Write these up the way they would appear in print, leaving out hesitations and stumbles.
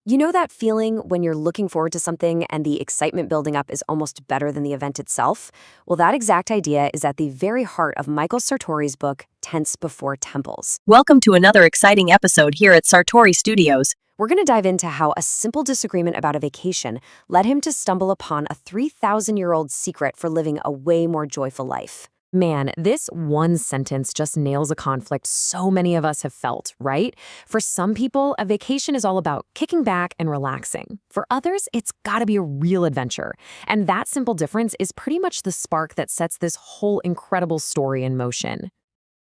You know that feeling when you're looking forward to something and the excitement building up is almost better than the event itself? Well, that exact idea is at the very heart of Michael Sartori's book, Tense Before Temples. Welcome to another exciting episode here at Sartori Studios. We're going to dive into how a simple disagreement about a vacation led him to stumble upon a 3,000-year-old secret for living a way more joyful life. Man, this one sentence just nails a conflict so many of us have felt, right? For some people, a vacation is all about kicking back and relaxing. For others, it's gotta be a real adventure. And that simple difference is pretty much the spark that sets this whole incredible story in motion.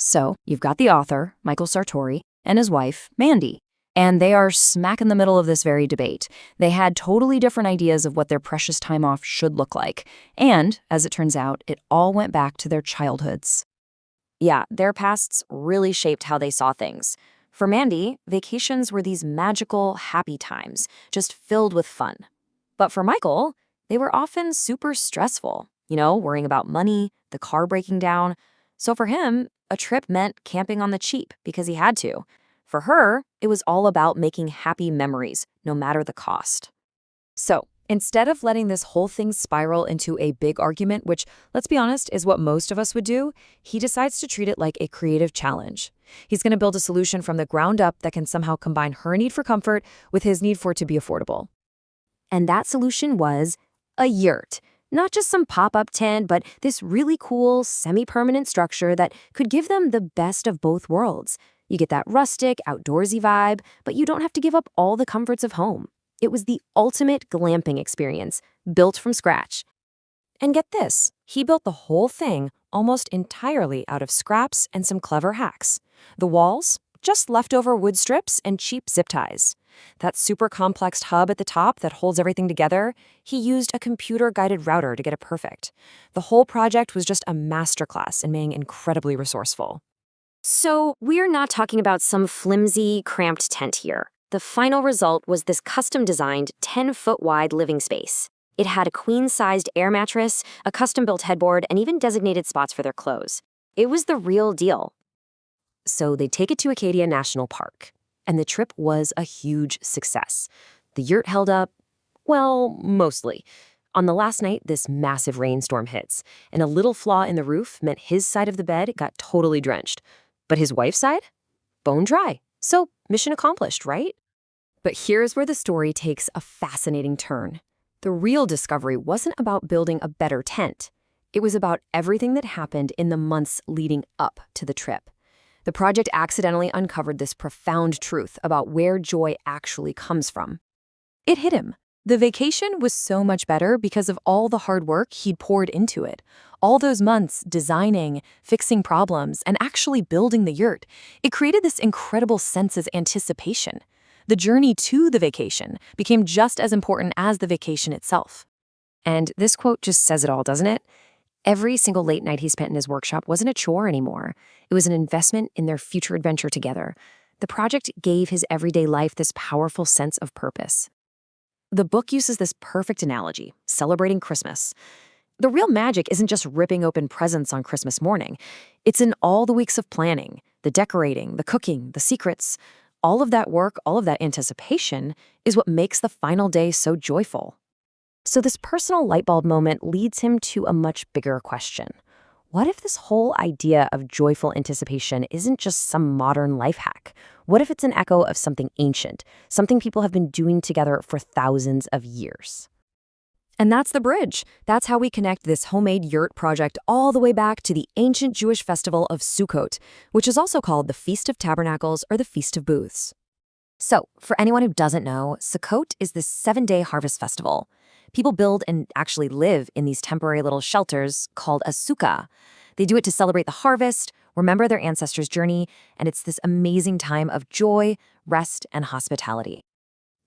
So, you've got the author, Michael Sartori, and his wife, Mandy. And they are smack in the middle of this very debate. They had totally different ideas of what their precious time off should look like. And, as it turns out, it all went back to their childhoods. Yeah, their pasts really shaped how they saw things. For Mandy, vacations were these magical, happy times, just filled with fun. But for Michael, they were often super stressful, worrying about money, the car breaking down. So for him, a trip meant camping on the cheap because he had to. For her, it was all about making happy memories, no matter the cost. So, instead of letting this whole thing spiral into a big argument, which, let's be honest, is what most of us would do, he decides to treat it like a creative challenge. He's going to build a solution from the ground up that can somehow combine her need for comfort with his need for it to be affordable. And that solution was a yurt. Not just some pop-up tent, but this really cool, semi-permanent structure that could give them the best of both worlds. You get that rustic, outdoorsy vibe, but you don't have to give up all the comforts of home. It was the ultimate glamping experience, built from scratch. And get this, he built the whole thing almost entirely out of scraps and some clever hacks. The walls, just leftover wood strips and cheap zip ties. That super complex hub at the top that holds everything together, he used a computer-guided router to get it perfect. The whole project was just a masterclass in being incredibly resourceful. So, we're not talking about some flimsy, cramped tent here. The final result was this custom-designed, 10-foot-wide living space. It had a queen-sized air mattress, a custom-built headboard, and even designated spots for their clothes. It was the real deal. So they take it to Acadia National Park, and the trip was a huge success. The yurt held up, well, mostly. On the last night, this massive rainstorm hits, and a little flaw in the roof meant his side of the bed got totally drenched. But his wife's side? Bone dry. So, mission accomplished, right? But here's where the story takes a fascinating turn. The real discovery wasn't about building a better tent. It was about everything that happened in the months leading up to the trip. The project accidentally uncovered this profound truth about where joy actually comes from. It hit him. The vacation was so much better because of all the hard work he'd poured into it. All those months designing, fixing problems, and actually building the yurt. It created this incredible sense of anticipation. The journey to the vacation became just as important as the vacation itself. And this quote just says it all, doesn't it? Every single late night he spent in his workshop wasn't a chore anymore. It was an investment in their future adventure together. The project gave his everyday life this powerful sense of purpose. The book uses this perfect analogy, celebrating Christmas. The real magic isn't just ripping open presents on Christmas morning. It's in all the weeks of planning, the decorating, the cooking, the secrets. All of that work, all of that anticipation is what makes the final day so joyful. So this personal lightbulb moment leads him to a much bigger question. What if this whole idea of joyful anticipation isn't just some modern life hack? What if it's an echo of something ancient, something people have been doing together for thousands of years? And that's the bridge. That's how we connect this homemade yurt project all the way back to the ancient Jewish festival of Sukkot, which is also called the Feast of Tabernacles or the Feast of Booths. So, for anyone who doesn't know, Sukkot is this 7-day harvest festival. People build and actually live in these temporary little shelters called a sukkah. They do it to celebrate the harvest, remember their ancestors' journey, and it's this amazing time of joy, rest, and hospitality.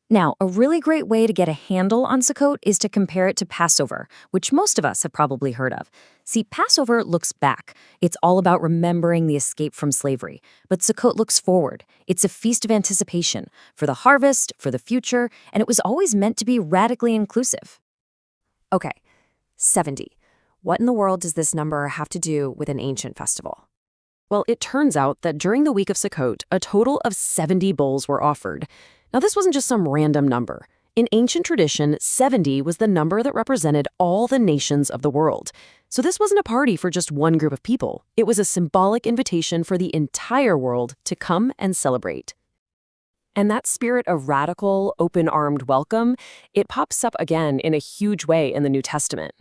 Now, a really great way to get a handle on Sukkot is to compare it to Passover, which most of us have probably heard of. See, Passover looks back. It's all about remembering the escape from slavery. But Sukkot looks forward. It's a feast of anticipation for the harvest, for the future, and it was always meant to be radically inclusive. Okay, 70. What in the world does this number have to do with an ancient festival? Well, it turns out that during the week of Sukkot, a total of 70 bowls were offered. Now, this wasn't just some random number. In ancient tradition, 70 was the number that represented all the nations of the world. So this wasn't a party for just one group of people. It was a symbolic invitation for the entire world to come and celebrate. And that spirit of radical, open-armed welcome, it pops up again in a huge way in the New Testament.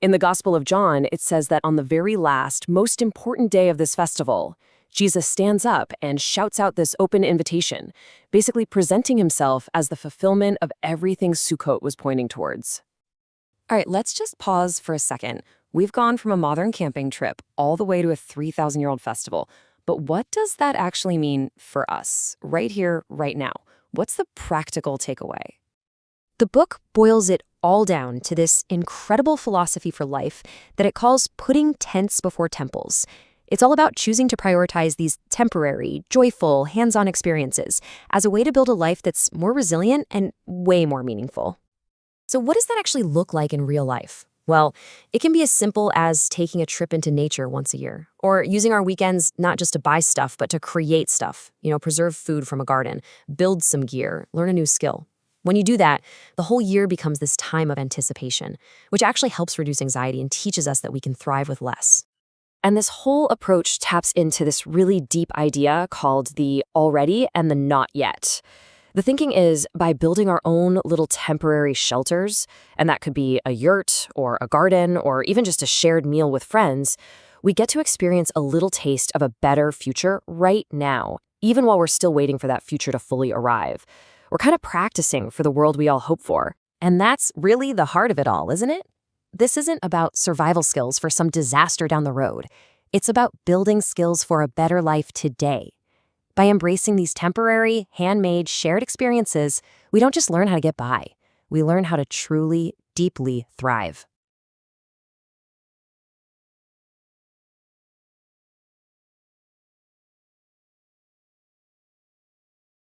In the Gospel of John, it says that on the very last, most important day of this festival, Jesus stands up and shouts out this open invitation, basically presenting himself as the fulfillment of everything Sukkot was pointing towards. All right, let's just pause for a second. We've gone from a modern camping trip all the way to a 3,000-year-old festival. But what does that actually mean for us, right here, right now? What's the practical takeaway? The book boils it all down to this incredible philosophy for life that it calls putting tents before temples. It's all about choosing to prioritize these temporary, joyful, hands-on experiences as a way to build a life that's more resilient and way more meaningful. So what does that actually look like in real life? Well, it can be as simple as taking a trip into nature once a year, or using our weekends not just to buy stuff, but to create stuff, preserve food from a garden, build some gear, learn a new skill. When you do that, the whole year becomes this time of anticipation, which actually helps reduce anxiety and teaches us that we can thrive with less. And this whole approach taps into this really deep idea called the already and the not yet. The thinking is by building our own little temporary shelters, and that could be a yurt or a garden or even just a shared meal with friends, we get to experience a little taste of a better future right now, even while we're still waiting for that future to fully arrive. We're kind of practicing for the world we all hope for. And that's really the heart of it all, isn't it? This isn't about survival skills for some disaster down the road. It's about building skills for a better life today. By embracing these temporary, handmade, shared experiences, we don't just learn how to get by. We learn how to truly, deeply thrive.